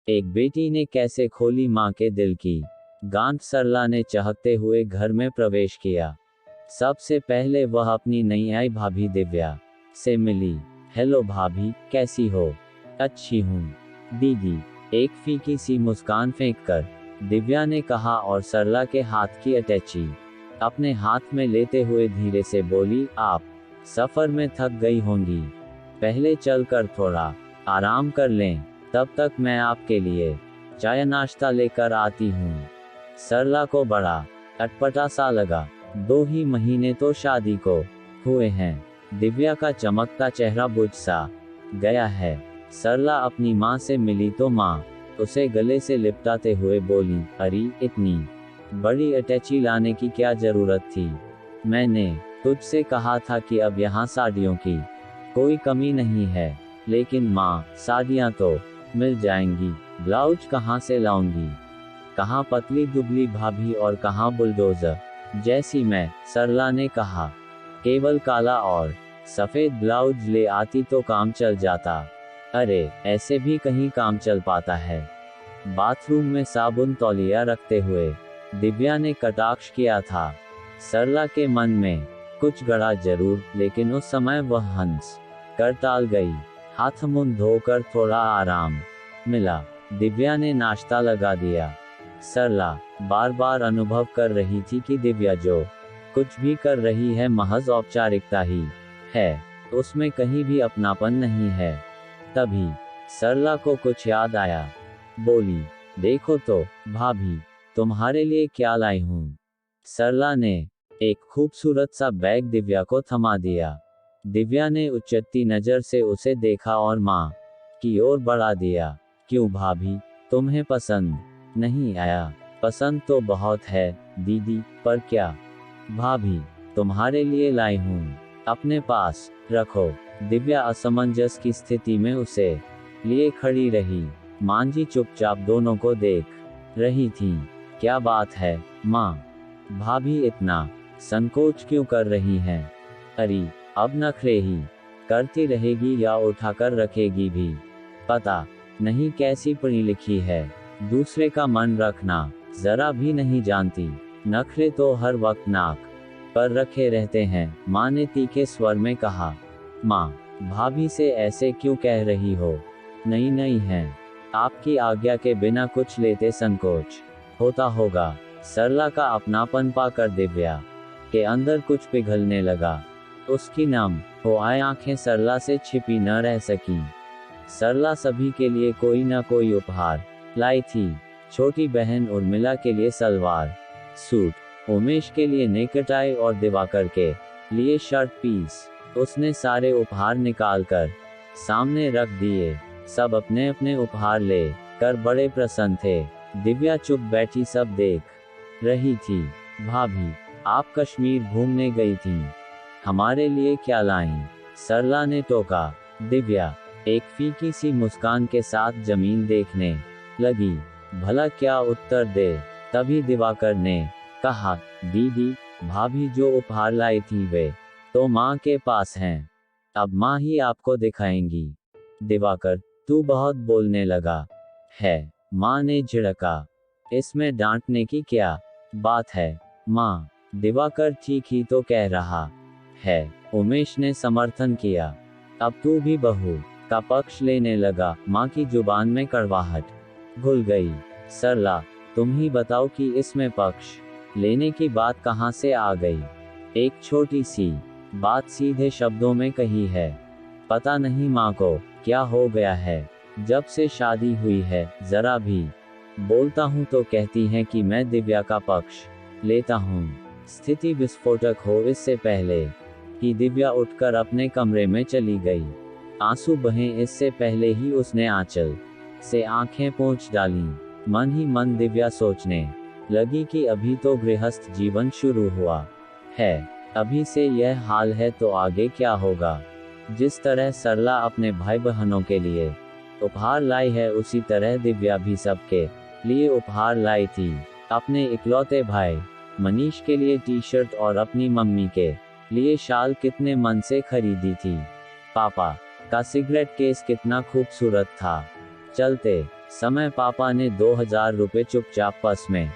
एक बेटी ने कैसे खोली माँ के दिल की गांठ। सरला ने चहकते हुए घर में प्रवेश किया। सबसे पहले वह अपनी नई आई भाभी दिव्या से मिली। हेलो भाभी, कैसी हो? अच्छी हूँ दीदी, एक फीकी सी मुस्कान फेंककर दिव्या ने कहा और सरला के हाथ की अटैची अपने हाथ में लेते हुए धीरे से बोली, आप सफर में थक गई होंगी, पहले चलकर थोड़ा आराम कर लें, तब तक मैं आपके लिए चाय नाश्ता लेकर आती हूँ। सरला को बड़ा अटपटा सा लगा। 2 ही महीने तो शादी को हुए हैं। दिव्या का चमकता चेहरा बुझ सा गया है। सरला अपनी माँ से मिली तो माँ उसे गले से लिपटाते हुए बोली, अरे इतनी बड़ी अटैची लाने की क्या जरूरत थी? मैंने तुझसे कहा था कि अब यहाँ साड़ियों की कोई कमी नहीं है। लेकिन माँ, साड़ियाँ तो मिल जाएंगी, ब्लाउज कहाँ से लाऊंगी? कहाँ पतली दुबली भाभी और कहाँ बुलडोजर जैसी मैं? सरला ने कहा, केवल काला और सफेद ब्लाउज ले आती तो काम चल जाता। अरे ऐसे भी कहीं काम चल पाता है? बाथरूम में साबुन तौलिया रखते हुए दिव्या ने कटाक्ष किया था। सरला के मन में कुछ गड़ा जरूर, लेकिन उस समय वह हंस कर टाल गई। हाथ मुंह धोकर थोड़ा आराम मिला। दिव्या ने नाश्ता लगा दिया। सरला बार बार अनुभव कर रही थी कि दिव्या जो कुछ भी कर रही है महज औपचारिकता ही है, उसमें कहीं भी अपनापन नहीं है। तभी सरला को कुछ याद आया। बोली, देखो तो भाभी, तुम्हारे लिए क्या लाई हूँ। सरला ने एक खूबसूरत सा बैग दिव्या को थमा दिया। दिव्या ने उच्चती नजर से उसे देखा और माँ की ओर बढ़ा दिया। क्यों भाभी, तुम्हें पसंद नहीं आया? पसंद तो बहुत है दीदी, पर क्या? भाभी, तुम्हारे लिए लाई हूँ, अपने पास रखो। दिव्या असमंजस की स्थिति में उसे लिए खड़ी रही। मांझी चुपचाप दोनों को देख रही थी। क्या बात है माँ, भाभी इतना संकोच क्यों कर रही हैं? अरे अब नखरे ही करती रहेगी या उठाकर रखेगी भी पता नहीं कैसी पढ़ी लिखी है। दूसरे का मन रखना जरा भी नहीं जानती। नखरे तो हर वक्त नाक पर रखे रहते हैं। माँ ने तीखे स्वर में कहा। माँ, भाभी से ऐसे क्यों कह रही हो? नहीं नहीं है, आपकी आज्ञा के बिना कुछ लेते संकोच होता होगा। सरला का अपनापन पाकर दिव्या के अंदर कुछ पिघलने लगा। उसकी नम हो आए आंखें सरला से छिपी न रह सकी। सरला सभी के लिए कोई न कोई उपहार लाई थी। छोटी बहन उर्मिला के लिए सलवार सूट, उमेश के लिए नेकटाई और दिवाकर के लिए शर्ट पीस। उसने सारे उपहार निकालकर सामने रख दिए। सब अपने अपने उपहार ले कर बड़े प्रसन्न थे। दिव्या चुप बैठी सब देख रही थी। भाभी, आप कश्मीर घूमने गई थीं, हमारे लिए क्या लाईं? सरला ने टोका। दिव्या एक फीकी सी मुस्कान के साथ जमीन देखने लगी। भला क्या उत्तर दे? तभी दिवाकर ने कहा, दीदी, भाभी जो उपहार लाई थी वे तो माँ के पास हैं, अब माँ ही आपको दिखाएंगी। दिवाकर, तू बहुत बोलने लगा है, माँ ने झिड़का। इसमें डांटने की क्या बात है माँ, दिवाकर ठीक ही तो कह रहा है। उमेश ने समर्थन किया। अब तू भी बहू का पक्ष लेने लगा। माँ की जुबान में कड़वाहट घुल गई। सरला, तुम ही बताओ कि इसमें पक्ष लेने की बात कहाँ से आ गई? एक छोटी सी बात सीधे शब्दों में कही है। पता नहीं माँ को क्या हो गया है, जब से शादी हुई है जरा भी बोलता हूँ तो कहती हैं कि मैं दिव्या का पक्ष लेता हूँ। स्थिति विस्फोटक हो इससे पहले कि दिव्या उठकर अपने कमरे में चली गई। आंसू बहें इससे पहले ही उसने आंचल से आंखें पोंछ डालीं। मन ही मन दिव्या सोचने लगी कि अभी तो गृहस्थ जीवन शुरू हुआ है, अभी से यह हाल है तो आगे क्या होगा। जिस तरह सरला अपने भाई बहनों के लिए उपहार लाई है, उसी तरह दिव्या भी सबके लिए उपहार लाई थी। अपने इकलौते भाई मनीष के लिए टी शर्ट और अपनी मम्मी के लिए शाल कितने मन से खरीदी थी। पापा का सिगरेट केस कितना खूबसूरत था। चलते समय पापा ने 2000 रुपए चुपचाप पर्स में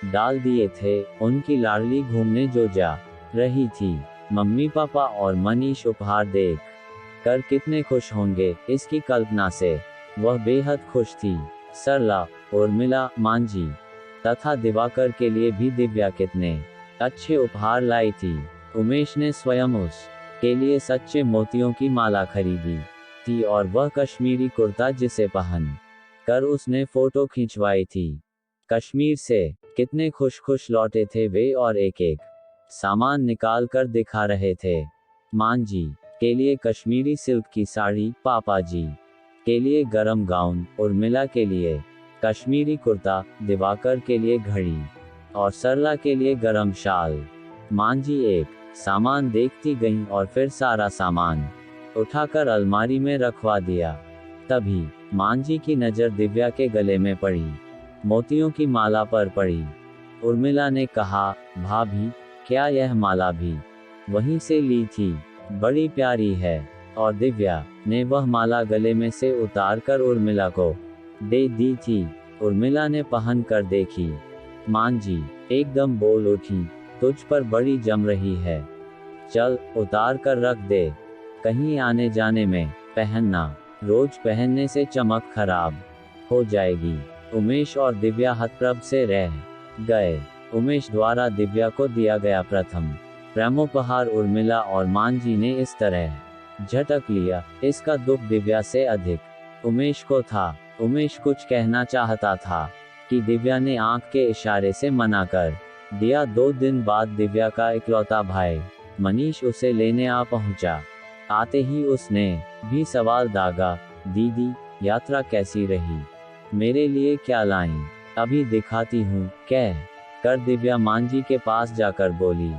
डाल दिए थे। उनकी लाडली घूमने जो जा रही थी। मम्मी पापा और मनीष उपहार देख कर कितने खुश होंगे, इसकी कल्पना से वह बेहद खुश थी। सरला, उर्मिला, मांझी तथा दिवाकर के लिए भी दिव्या कितने अच्छे उपहार लाई थी। उमेश ने स्वयं उस के लिए सच्चे मोतियों की माला खरीदी थी और वह कश्मीरी कुर्ता जिसे पहन कर उसने फोटो खिंचवाई थी। कश्मीर से कितने खुश खुश लौटे थे वे और एक एक सामान निकाल कर दिखा रहे थे। मांझी के लिए कश्मीरी सिल्क की साड़ी, पापा जी के लिए गरम गाउन, उर्मिला के लिए कश्मीरी कुर्ता, दिवाकर के लिए घड़ी और सरला के लिए गरम शाल। मांझी एक सामान देखती गईं और फिर सारा सामान उठाकर अलमारी में रखवा दिया। तभी मांझी की नजर दिव्या के गले में पड़ी, मोतियों की माला पर पड़ी। उर्मिला ने कहा, भाभी, क्या यह माला भी वहीं से ली थी? बड़ी प्यारी है। और दिव्या ने वह माला गले में से उतार कर उर्मिला को दे दी थी। उर्मिला ने पहन कर देखी। मांझी एकदम बोल उठी, तुझ पर बड़ी जम रही है, चल उतार कर रख दे, कहीं आने जाने में पहनना, रोज पहनने से चमक खराब हो जाएगी। उमेश और दिव्या हतप्रभ से रह गए। उमेश द्वारा दिव्या को दिया गया प्रथम प्रेमोपहार उर्मिला और मांझी ने इस तरह झटक लिया, इसका दुख दिव्या से अधिक उमेश को था। उमेश कुछ कहना चाहता था कि दिव्या ने आंख के इशारे से मना कर दिया। 2 दिन बाद दिव्या का इकलौता भाई मनीष उसे लेने आ पहुंचा। आते ही उसने भी सवाल दागा, दीदी, यात्रा कैसी रही? मेरे लिए क्या लाईं? अभी दिखाती हूँ, कह कर दिव्या मांझी के पास जाकर बोली।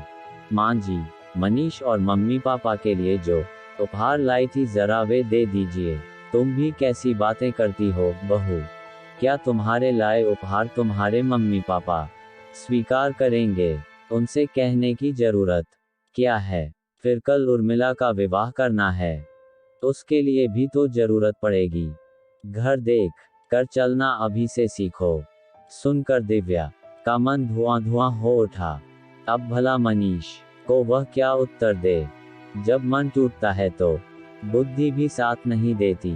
मांझी, मनीष और मम्मी पापा के लिए जो उपहार लाई थी जरा वे दे दीजिए। तुम भी कैसी बातें करती हो बहू? क्या तुम्हारे लाए उपहार तुम्हारे मम्मी पापा स्वीकार करेंगे? उनसे कहने की जरूरत क्या है? फिर कल उर्मिला का विवाह करना है, उसके लिए भी तो जरूरत पड़ेगी। घर देख कर चलना अभी से सीखो। सुनकर दिव्या का मन धुआं धुआं हो उठा। अब भला मनीष को वह क्या उत्तर दे? जब मन टूटता है तो बुद्धि भी साथ नहीं देती।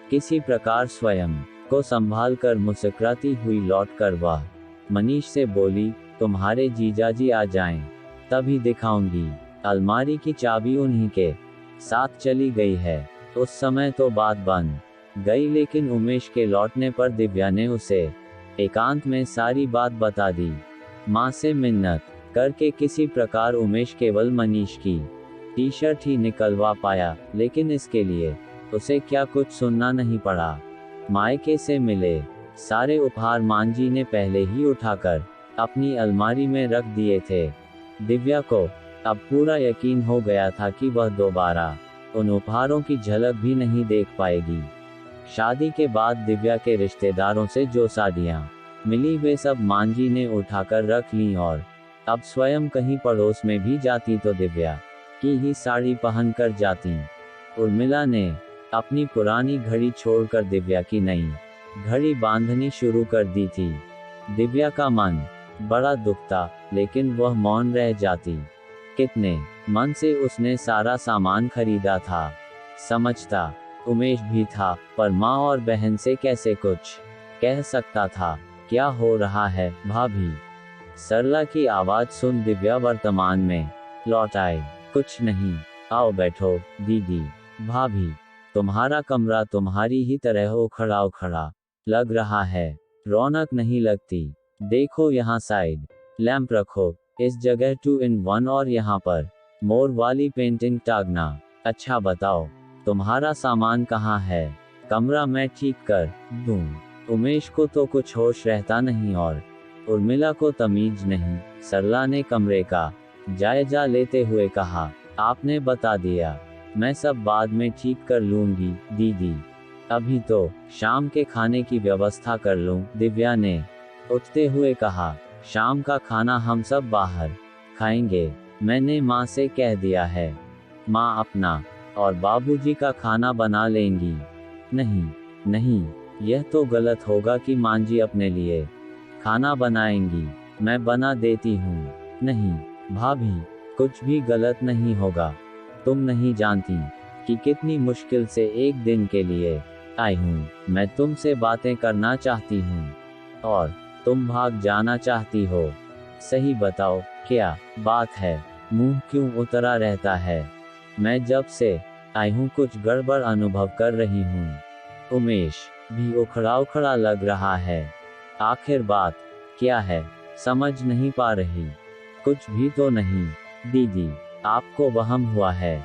किसी प्रकार स्वयं को संभाल कर मुस्कुराती हुई लौट कर वह मनीष से बोली, तुम्हारे जीजाजी आ जाएं, तभी दिखाऊंगी। अलमारी की चाबी उन्हीं के साथ चली गई है। उस समय तो बात बन गई, लेकिन उमेश के लौटने पर दिव्या ने उसे एकांत में सारी बात बता दी। माँ से मिन्नत करके किसी प्रकार उमेश केवल मनीष की टी-शर्ट ही निकलवा पाया, लेकिन इसके लिए उसे क्या कुछ सुनना नहीं पड़ा। मायके से मिले सारे उपहार मांझी ने पहले ही उठाकर अपनी अलमारी में रख दिए थे। दिव्या को अब पूरा यकीन हो गया था कि वह दोबारा उन उपहारों की झलक भी नहीं देख पाएगी। शादी के बाद दिव्या के रिश्तेदारों से जो साड़ियाँ मिली वे सब मांझी ने उठाकर रख ली और अब स्वयं कहीं पड़ोस में भी जाती तो दिव्या की ही साड़ी पहन कर जाती। उर्मिला ने अपनी पुरानी घड़ी छोड़कर दिव्या की नई घड़ी बांधनी शुरू कर दी थी। दिव्या का मन बड़ा दुखता, लेकिन वह मौन रह जाती। कितने मन से उसने सारा सामान खरीदा था। समझता उमेश भी था, पर माँ और बहन से कैसे कुछ कह सकता था। क्या हो रहा है भाभी? सरला की आवाज सुन दिव्या वर्तमान में लौट आई। कुछ नहीं, आओ बैठो। दीदी, भाभी, तुम्हारा कमरा तुम्हारी ही तरह उखड़ा उखड़ा लग रहा है, रौनक नहीं लगती। देखो यहाँ साइड लैंप रखो, इस जगह 2 in 1 और यहाँ पर मोर वाली पेंटिंग टांगना। अच्छा बताओ, तुम्हारा सामान कहाँ है? कमरा मैं ठीक कर दूं? उमेश को तो कुछ होश रहता नहीं और उर्मिला को तमीज नहीं। सरला ने कमरे का जायजा लेते हुए कहा, आपने बता दिया, मैं सब बाद में ठीक कर लूंगी दीदी, अभी तो शाम के खाने की व्यवस्था कर लूं। दिव्या ने उठते हुए कहा, शाम का खाना हम सब बाहर खाएंगे, मैंने माँ से कह दिया है। माँ अपना और बाबूजी का खाना बना लेंगी। नहीं नहीं, यह तो गलत होगा कि मांझी अपने लिए खाना बनाएंगी, मैं बना देती हूँ। नहीं भाभी, कुछ भी गलत नहीं होगा। तुम नहीं जानती कि कितनी मुश्किल से एक दिन के लिए आई हूँ। मैं तुमसे बातें करना चाहती हूँ और तुम भाग जाना चाहती हो। सही बताओ, क्या बात है? मुंह क्यों उतरा रहता है? मैं जब से आई हूँ कुछ गड़बड़ अनुभव कर रही हूँ। उमेश भी उखड़ा उखड़ा लग रहा है। आखिर बात क्या है, समझ नहीं पा रही। कुछ भी तो नहीं दीदी, आपको वहम हुआ है।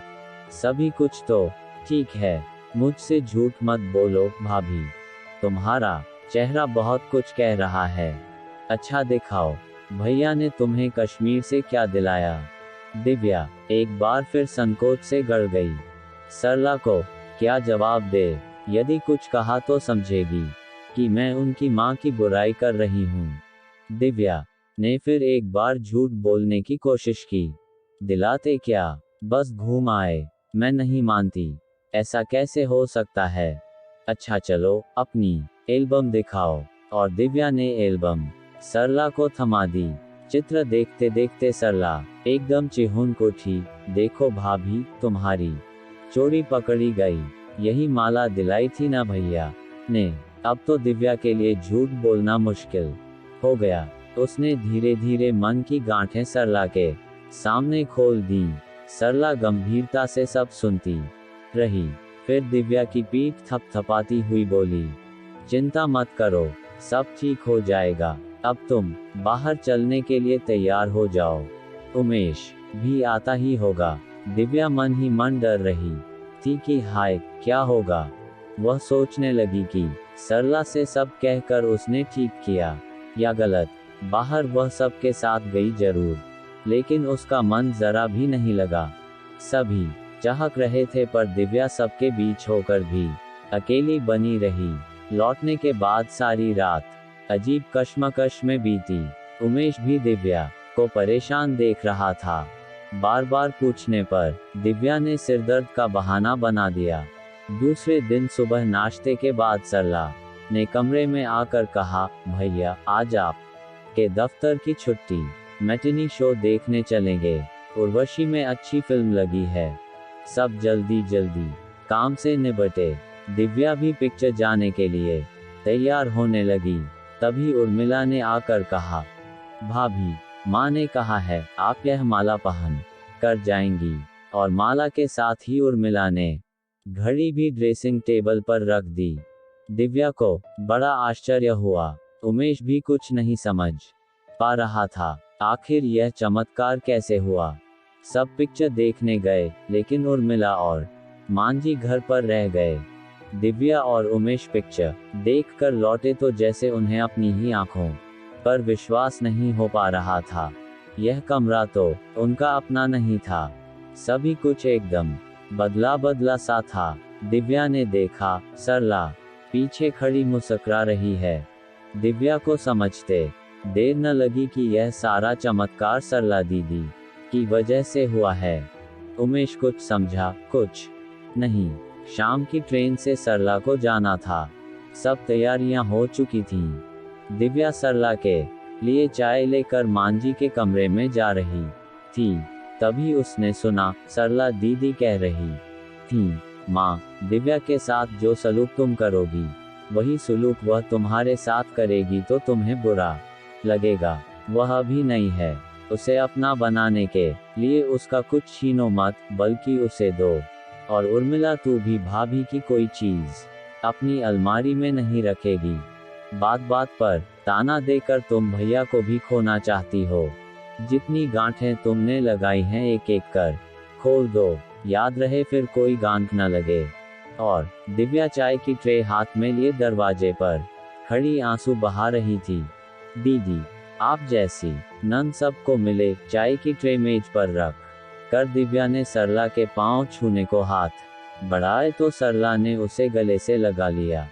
सभी कुछ तो ठीक है। मुझसे झूठ मत बोलो भाभी, तुम्हारा चेहरा बहुत कुछ कह रहा है। अच्छा दिखाओ, भैया ने तुम्हें कश्मीर से क्या दिलाया? दिव्या एक बार फिर संकोच से गड़ गई। सरला को क्या जवाब दे? यदि कुछ कहा तो समझेगी कि मैं उनकी माँ की बुराई कर रही हूँ। दिव्या ने फिर एक बार झूठ बोलने की कोशिश की। दिलाते क्या? बस घूम आए। मैं नहीं मानती, ऐसा कैसे हो सकता है? अच्छा चलो अपनी एल्बम दिखाओ। और दिव्या ने एल्बम सरला को थमा दी। चित्र देखते देखते सरला एकदम चिहुन उठी। देखो भाभी, तुम्हारी चोरी पकड़ी गई। यही माला दिलाई थी ना भैया ने। अब तो दिव्या के लिए झूठ बोलना मुश्किल हो गया। उसने धीरे धीरे मन की गांठें सरला के सामने खोल दी। सरला गंभीरता से सब सुनती रही। फिर दिव्या की पीठ थपथपाती हुई बोली, चिंता मत करो, सब ठीक हो जाएगा। अब तुम बाहर चलने के लिए तैयार हो जाओ। उमेश भी आता ही होगा। दिव्या मन ही मन डर रही थी कि हाय क्या होगा। वह सोचने लगी कि सरला से सब कहकर उसने ठीक किया या गलत। बाहर वह सबके साथ गई जरूर, लेकिन उसका मन जरा भी नहीं लगा। सभी चाहक रहे थे पर दिव्या सबके बीच होकर भी अकेली बनी रही। लौटने के बाद सारी रात अजीब कश्मकश में बीती। उमेश भी दिव्या को परेशान देख रहा था। बार बार पूछने पर दिव्या ने सिरदर्द का बहाना बना दिया। दूसरे दिन सुबह नाश्ते के बाद सरला ने कमरे में आकर कहा, भैया आज आप के दफ्तर की छुट्टी, मैटिनी शो देखने चलेंगे। उर्वशी में अच्छी फिल्म लगी है। सब जल्दी जल्दी काम से निपटे। दिव्या भी पिक्चर जाने के लिए तैयार होने लगी। तभी उर्मिला ने आकर कहा, भाभी, माँ ने कहा है आप यह माला पहन कर जाएंगी। और माला के साथ ही उर्मिला ने घड़ी भी ड्रेसिंग टेबल पर रख दी। दिव्या को बड़ा आश्चर्य हुआ। उमेश भी कुछ नहीं समझ पा रहा था, आखिर यह चमत्कार कैसे हुआ। सब पिक्चर देखने गए, लेकिन उर्मिला और मांझी घर पर रह गए। दिव्या और उमेश पिक्चर देखकर लौटे तो जैसे उन्हें अपनी ही आंखों पर विश्वास नहीं हो पा रहा था। यह कमरा तो उनका अपना नहीं था। सभी कुछ एकदम बदला बदला सा था। दिव्या ने देखा, सरला पीछे खड़ी मुस्कुरा रही है। दिव्या को समझते देर न लगी कि यह सारा चमत्कार सरला दीदी की वजह से हुआ है। उमेश कुछ समझा, कुछ नहीं। शाम की ट्रेन से सरला को जाना था। सब तैयारियां हो चुकी थीं। दिव्या सरला के लिए चाय लेकर मांझी के कमरे में जा रही थी। तभी उसने सुना, सरला दीदी कह रही थी, माँ, दिव्या के साथ जो सलूक तुम करोगी, वही सलूक वह तुम्हारे साथ करेगी तो तुम्हें बुरा लगेगा। वह अभी नहीं है। उसे अपना बनाने के लिए उसका कुछ छीनो मत, बल्कि उसे दो। और उर्मिला, तू भी भाभी की कोई चीज अपनी अलमारी में नहीं रखेगी। बात बात पर ताना देकर तुम भैया को भी खोना चाहती हो। जितनी गांठें तुमने लगाई हैं एक एक कर खोल दो। याद रहे फिर कोई गांठ न लगे। और दिव्या चाय की ट्रे हाथ में लिए दरवाजे पर खड़ी आंसू बहा रही थी। दीदी, आप जैसी नंद सबको मिले। चाय की ट्रे मेज पर रख कर दिव्या ने सरला के पांव छूने को हाथ बढ़ाए तो सरला ने उसे गले से लगा लिया।